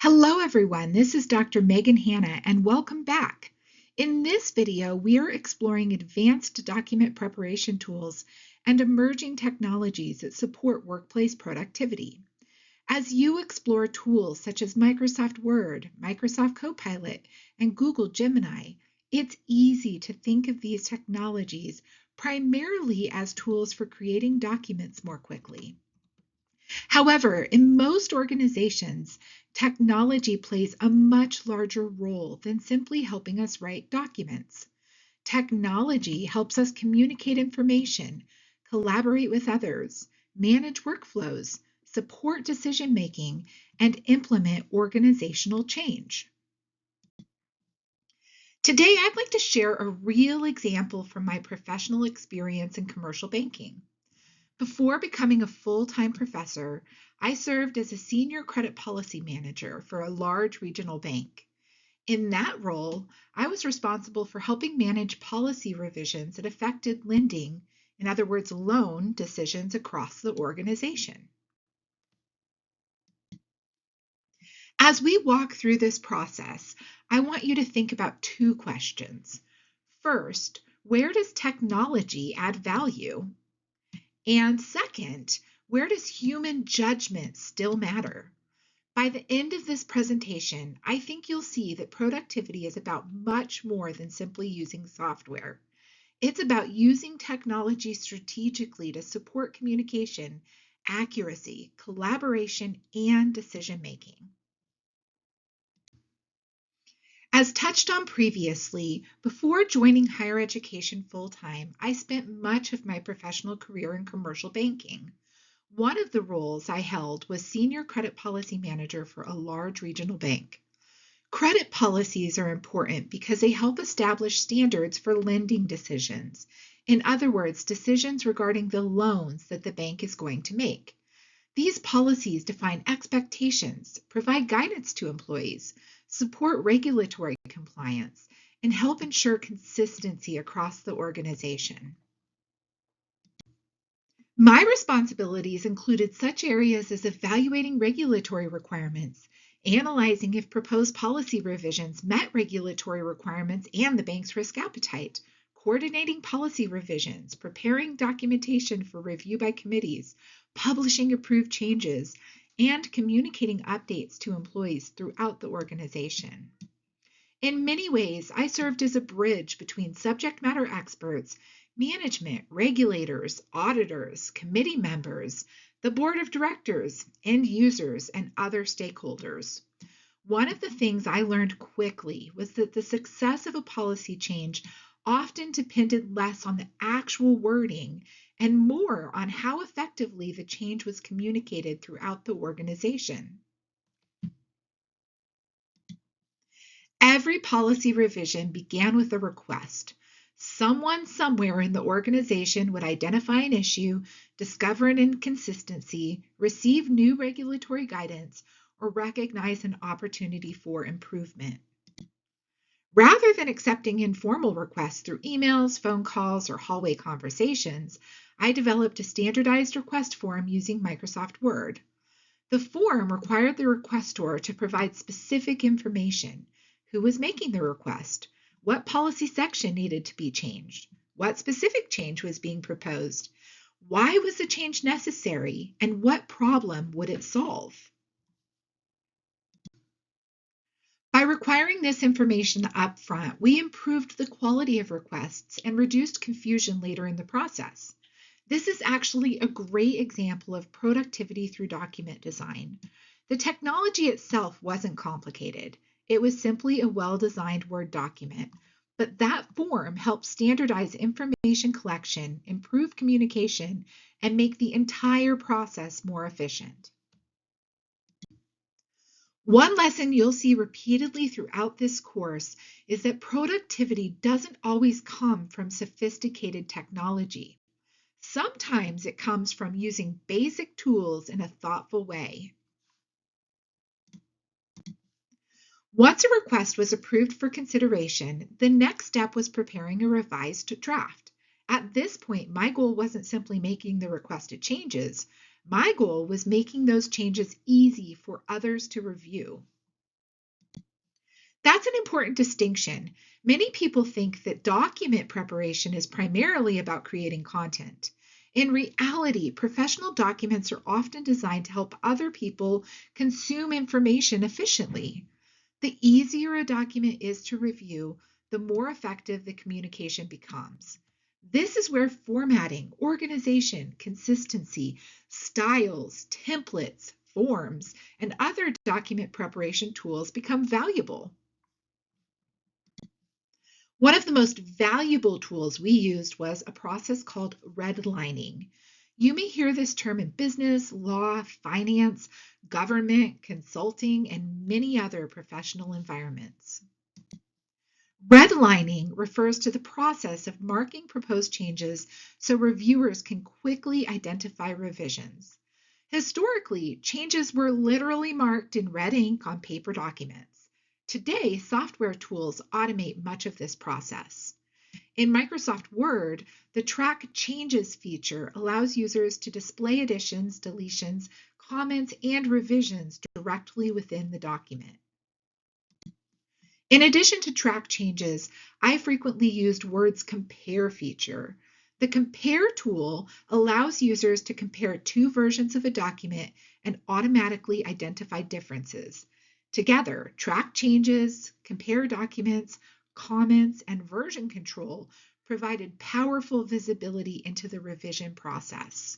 Hello everyone, this is Dr. Megan Hanna and welcome back. In this video, we are exploring advanced document preparation tools and emerging technologies that support workplace productivity. As you explore tools such as Microsoft Word, Microsoft Copilot, and Google Gemini, it's easy to think of these technologies primarily as tools for creating documents more quickly. However, in most organizations, technology plays a much larger role than simply helping us write documents. Technology helps us communicate information, collaborate with others, manage workflows, support decision making, and implement organizational change. Today, I'd like to share a real example from my professional experience in commercial banking. Before becoming a full-time professor, I served as a senior credit policy manager for a large regional bank. In that role, I was responsible for helping manage policy revisions that affected lending, in other words, loan decisions across the organization. As we walk through this process, I want you to think about two questions. First, where does technology add value? And second, where does human judgment still matter? By the end of this presentation, I think you'll see that productivity is about much more than simply using software. It's about using technology strategically to support communication, accuracy, collaboration, and decision making. As touched on previously, before joining higher education full-time, I spent much of my professional career in commercial banking. One of the roles I held was Senior Credit Policy Manager for a large regional bank. Credit policies are important because they help establish standards for lending decisions. In other words, decisions regarding the loans that the bank is going to make. These policies define expectations, provide guidance to employees, support regulatory compliance, and help ensure consistency across the organization. My responsibilities included such areas as evaluating regulatory requirements, analyzing if proposed policy revisions met regulatory requirements and the bank's risk appetite, coordinating policy revisions, preparing documentation for review by committees, publishing approved changes, and communicating updates to employees throughout the organization. In many ways, I served as a bridge between subject matter experts, management, regulators, auditors, committee members, the board of directors, end users, and other stakeholders. One of the things I learned quickly was that the success of a policy change often depended less on the actual wording and more on how effectively the change was communicated throughout the organization. Every policy revision began with a request. Someone somewhere in the organization would identify an issue, discover an inconsistency, receive new regulatory guidance, or recognize an opportunity for improvement. Rather than accepting informal requests through emails, phone calls, or hallway conversations, I developed a standardized request form using Microsoft Word. The form required the requestor to provide specific information. Who was making the request? What policy section needed to be changed? What specific change was being proposed? Why was the change necessary? And what problem would it solve? By requiring this information up front, we improved the quality of requests and reduced confusion later in the process. This is actually a great example of productivity through document design. The technology itself wasn't complicated. It was simply a well-designed Word document, but that form helped standardize information collection, improve communication, and make the entire process more efficient. One lesson you'll see repeatedly throughout this course is that productivity doesn't always come from sophisticated technology. Sometimes it comes from using basic tools in a thoughtful way. Once a request was approved for consideration, the next step was preparing a revised draft. At this point, my goal wasn't simply making the requested changes. My goal was making those changes easy for others to review. That's an important distinction. Many people think that document preparation is primarily about creating content. In reality, professional documents are often designed to help other people consume information efficiently. The easier a document is to review, the more effective the communication becomes. This is where formatting, organization, consistency, styles, templates, forms, and other document preparation tools become valuable. One of the most valuable tools we used was a process called redlining. You may hear this term in business, law, finance, government, consulting, and many other professional environments. Redlining refers to the process of marking proposed changes so reviewers can quickly identify revisions. Historically, changes were literally marked in red ink on paper documents. Today, software tools automate much of this process. In Microsoft Word, the Track Changes feature allows users to display additions, deletions, comments, and revisions directly within the document. In addition to track changes, I frequently used Word's Compare feature. The Compare tool allows users to compare two versions of a document and automatically identify differences. Together, track changes, compare documents, comments, and version control provided powerful visibility into the revision process.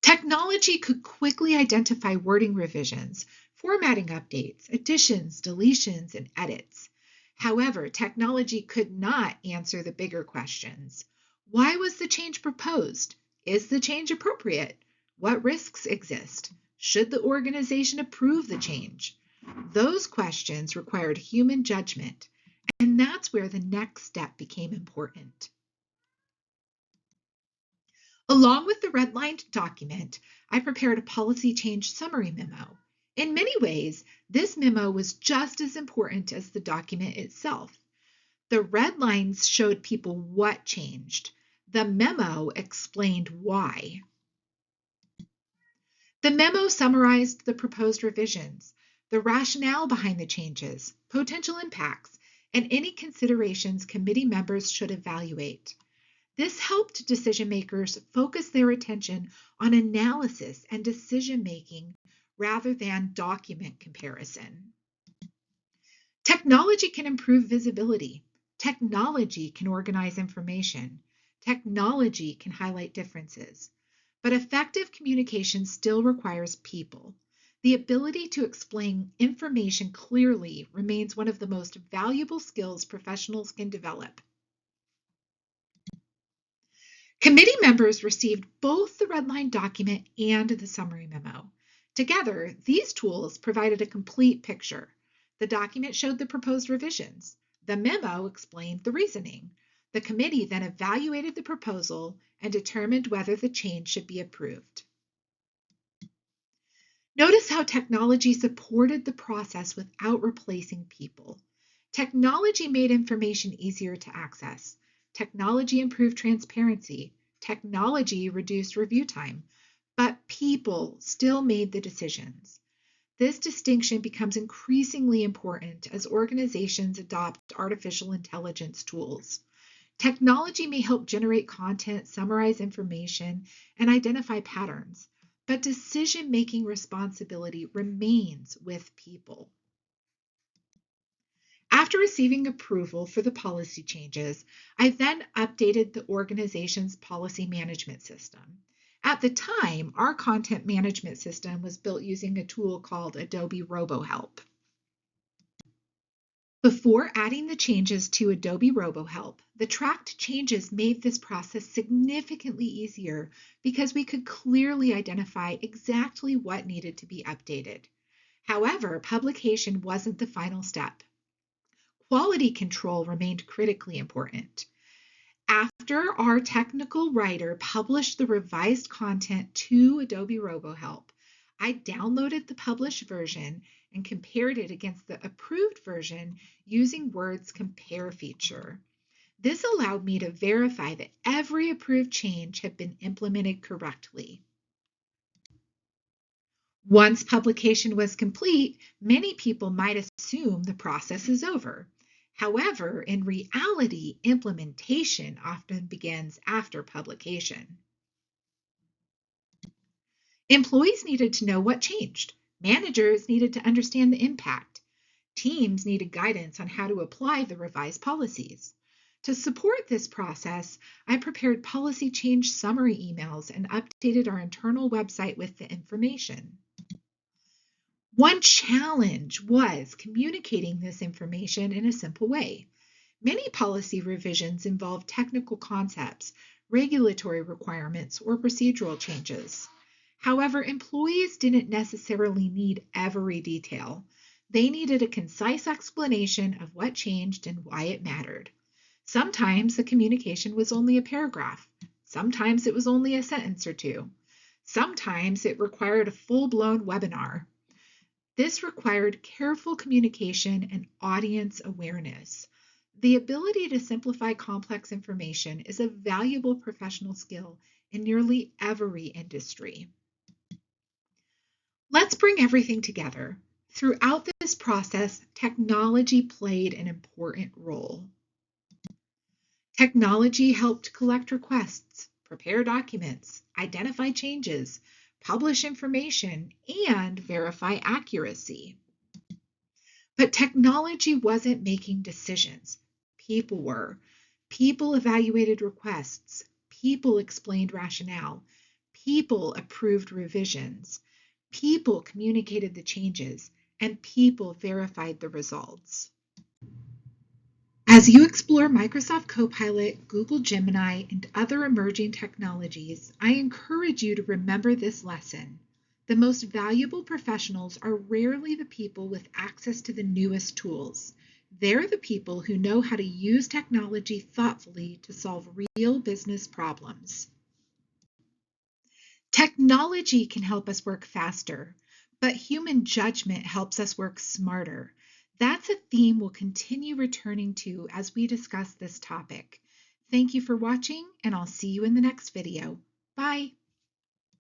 Technology could quickly identify wording revisions, formatting updates, additions, deletions, and edits. However, technology could not answer the bigger questions. Why was the change proposed? Is the change appropriate? What risks exist? Should the organization approve the change? Those questions required human judgment, and that's where the next step became important. Along with the redlined document, I prepared a policy change summary memo. In many ways, this memo was just as important as the document itself. The red lines showed people what changed. The memo explained why. The memo summarized the proposed revisions, the rationale behind the changes, potential impacts, and any considerations committee members should evaluate. This helped decision makers focus their attention on analysis and decision making rather than document comparison. Technology can improve visibility. Technology can organize information. Technology can highlight differences. But effective communication still requires people. The ability to explain information clearly remains one of the most valuable skills professionals can develop. Committee members received both the redline document and the summary memo. Together, these tools provided a complete picture. The document showed the proposed revisions. The memo explained the reasoning. The committee then evaluated the proposal and determined whether the change should be approved. Notice how technology supported the process without replacing people. Technology made information easier to access. Technology improved transparency. Technology reduced review time, but people still made the decisions. This distinction becomes increasingly important as organizations adopt artificial intelligence tools. Technology may help generate content, summarize information, and identify patterns, but decision-making responsibility remains with people. After receiving approval for the policy changes, I then updated the organization's policy management system. At the time, our content management system was built using a tool called Adobe RoboHelp. Before adding the changes to Adobe RoboHelp, the tracked changes made this process significantly easier because we could clearly identify exactly what needed to be updated. However, publication wasn't the final step. Quality control remained critically important. After our technical writer published the revised content to Adobe RoboHelp, I downloaded the published version and compared it against the approved version using Word's Compare feature. This allowed me to verify that every approved change had been implemented correctly. Once publication was complete, many people might assume the process is over. However, in reality, implementation often begins after publication. Employees needed to know what changed. Managers needed to understand the impact. Teams needed guidance on how to apply the revised policies. To support this process, I prepared policy change summary emails and updated our internal website with the information. One challenge was communicating this information in a simple way. Many policy revisions involve technical concepts, regulatory requirements, or procedural changes. However, employees didn't necessarily need every detail. They needed a concise explanation of what changed and why it mattered. Sometimes the communication was only a paragraph. Sometimes it was only a sentence or two. Sometimes it required a full-blown webinar. This required careful communication and audience awareness. The ability to simplify complex information is a valuable professional skill in nearly every industry. Let's bring everything together. Throughout this process, technology played an important role. Technology helped collect requests, prepare documents, identify changes, publish information, and verify accuracy. But technology wasn't making decisions. People were. People evaluated requests. People explained rationale. People approved revisions. People communicated the changes. And people verified the results. As you explore Microsoft Copilot, Google Gemini, and other emerging technologies, I encourage you to remember this lesson. The most valuable professionals are rarely the people with access to the newest tools. They're the people who know how to use technology thoughtfully to solve real business problems. Technology can help us work faster, but human judgment helps us work smarter. That's a theme we'll continue returning to as we discuss this topic. Thank you for watching, and I'll see you in the next video. Bye.